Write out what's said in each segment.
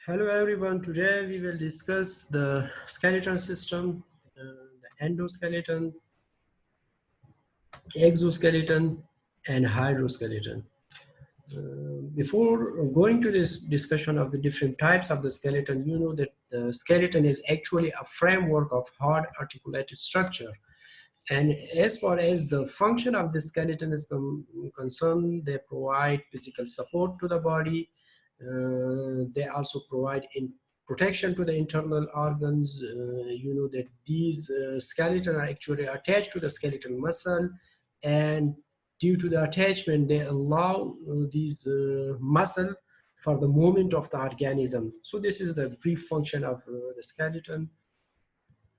Hello everyone, today we will discuss the skeleton system, the endoskeleton, exoskeleton and hydroskeleton. Before going to this discussion of the different types of the skeleton, you know that the skeleton is actually a framework of hard articulated structure. And as far as the function of the skeleton is concerned, they provide physical support to the body. They also provide protection to the internal organs. You know that these skeleton are actually attached to the skeletal muscle, and due to the attachment, they allow these muscle for the movement of the organism. So this is the brief function of the skeleton.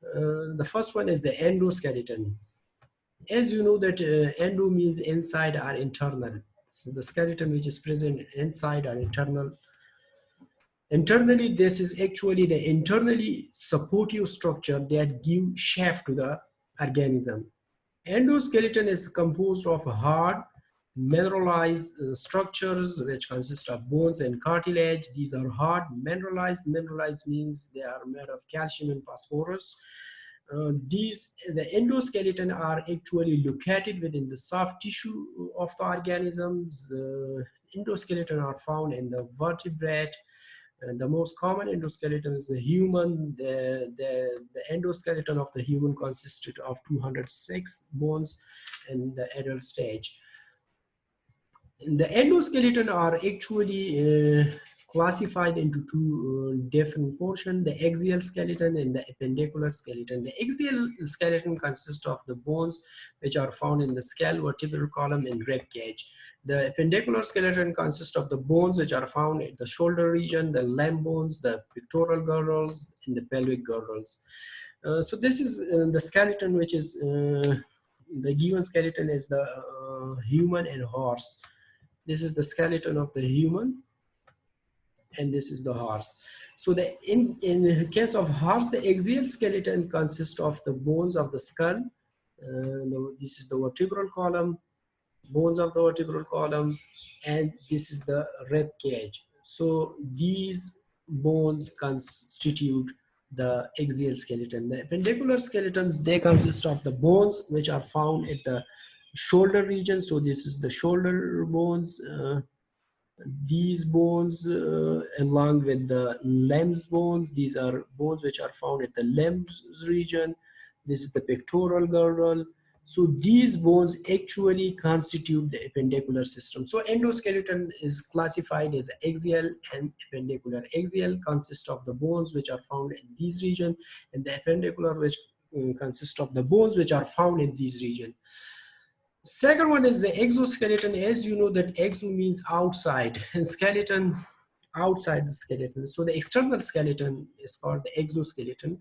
The first one is the endoskeleton. As you know that endo means inside or internal. So the skeleton which is present inside or internal. Internally, this is actually the internally supportive structure that give shape to the organism. Endoskeleton is composed of hard mineralized structures which consist of bones and cartilage. These are hard mineralized. Mineralized means they are made of calcium and phosphorus. The endoskeleton are actually located within the soft tissue of the organisms. Endoskeleton are found in the vertebrate, and the most common endoskeleton is the human. The endoskeleton of the human consisted of 206 bones in the adult stage. The endoskeleton are actually classified into two different portions, the axial skeleton and the appendicular skeleton. The axial skeleton consists of the bones which are found in the skull, vertebral column, and rib cage. The appendicular skeleton consists of the bones which are found in the shoulder region, the limb bones, the pectoral girdles, and the pelvic girdles. So this is the skeleton which is, the given skeleton is the human and horse. This is the skeleton of the human, and this is the horse. So in case of horse, the axial skeleton consists of the bones of the skull. This is the vertebral column, bones of the vertebral column, and this is the rib cage. So these bones constitute the axial skeleton. The appendicular skeletons, they consist of the bones which are found at the shoulder region. So this is the shoulder bones. These bones, along with the limbs bones, these are bones which are found at the limbs region. This is the pectoral girdle. So these bones actually constitute the appendicular system. So endoskeleton is classified as axial and appendicular. Axial consists of the bones which are found in these region, and the appendicular which consists of the bones which are found in these region. Second one is the exoskeleton. As you know that exo means outside and skeleton outside the skeleton. So the external skeleton is called the exoskeleton.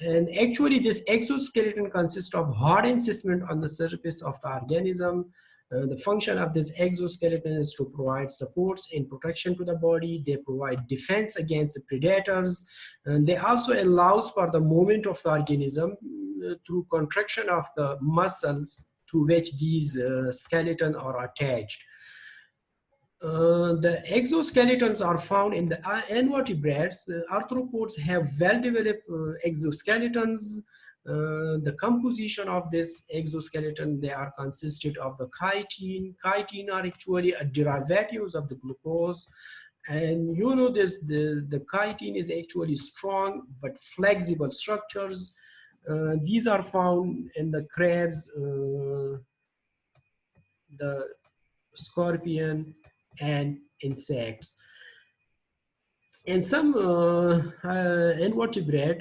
And actually this exoskeleton consists of hard encasement on the surface of the organism. The function of this exoskeleton is to provide supports and protection to the body. They provide defense against the predators. And they also allows for the movement of the organism through contraction of the muscles to which these skeleton are attached. The exoskeletons are found in the invertebrates. Arthropods have well-developed exoskeletons. The composition of this exoskeleton, they are consisted of the chitin. Chitin are actually a derivatives of the glucose. And you know this, the chitin is actually strong but flexible structures. These are found in the crabs, the scorpion, and insects. In some invertebrate,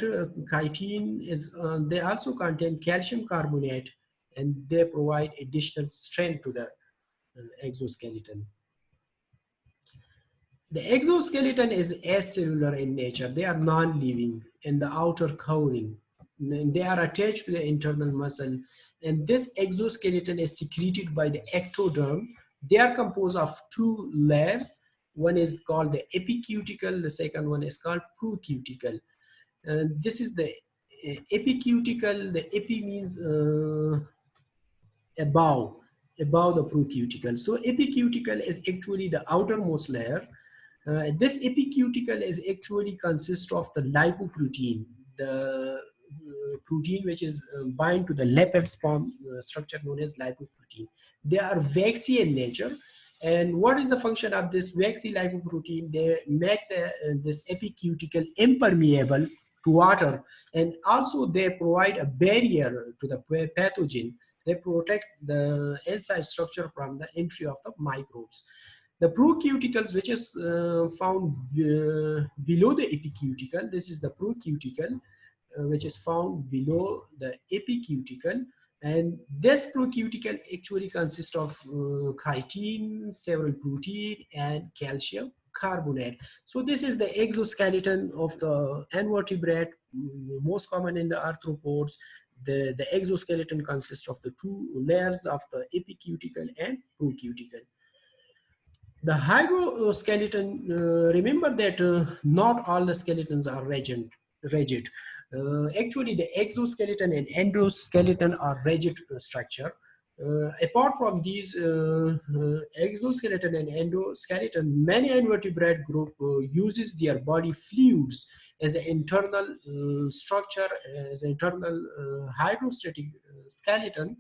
chitin is, they also contain calcium carbonate, and they provide additional strength to the exoskeleton. The exoskeleton is acellular in nature. They are non-living in the outer covering. They are attached to the internal muscle, and this exoskeleton is secreted by the ectoderm. They are composed of two layers. One is called the epicuticle, the second one is called procuticle. This is the epicuticle. The epi means above the procuticle. So epicuticle is actually the outermost layer. This epicuticle is actually consists of the lipoprotein, the protein which is bind to the lipid sperm structure known as lipoprotein. They are waxy in nature. And what is the function of this waxy lipoprotein? They make this epicuticle impermeable to water, and also they provide a barrier to the pathogen. They protect the inside structure from the entry of the microbes. The procuticles, which is found below the epicuticle, this is the procuticle, which is found below the epicuticle. And this procuticle actually consists of chitin, several protein, and calcium carbonate. So this is the exoskeleton of the invertebrate, most common in the arthropods. The exoskeleton consists of the two layers of the epicuticle and procuticle. The hydroskeleton, remember that not all the skeletons are rigid. Actually, the exoskeleton and endoskeleton are rigid structure. Apart from these exoskeleton and endoskeleton, many invertebrate group uses their body fluids as an internal structure, as an internal hydrostatic skeleton,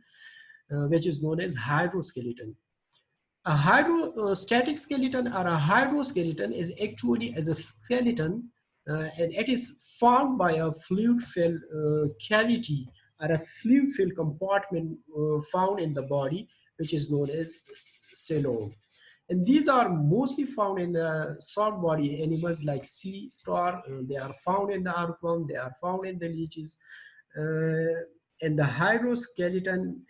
which is known as hydroskeleton. A hydrostatic skeleton or a hydroskeleton is actually as a skeleton, and it is formed by a fluid-filled cavity or a fluid-filled compartment found in the body, which is known as coelom. And these are mostly found in soft body animals like sea star. They are found in the earthworm. They are found in the leeches. And the hydroskeleton,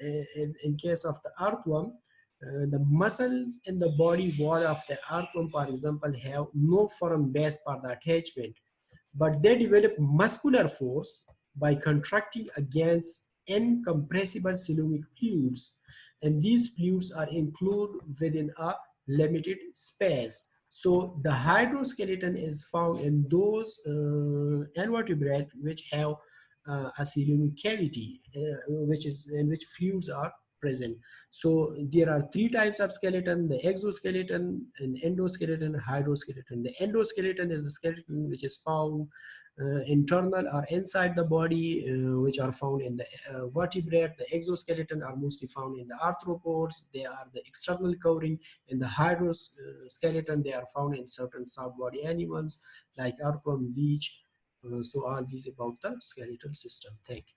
in case of the earthworm, the muscles in the body wall of the earthworm, for example, have no firm base for the attachment, but they develop muscular force by contracting against incompressible coelomic fluids, and these fluids are included within a limited space. So the hydroskeleton is found in those invertebrates which have a coelomic cavity, which is in which fluids are present. So there are three types of skeleton: the exoskeleton, and endoskeleton, hydroskeleton. The endoskeleton is the skeleton which is found internal or inside the body, which are found in the vertebrate. The exoskeleton are mostly found in the arthropods. They are the external covering. In the hydroskeleton, they are found in certain soft-body animals like earthworm, leech. So all these about the skeletal system. Thank you.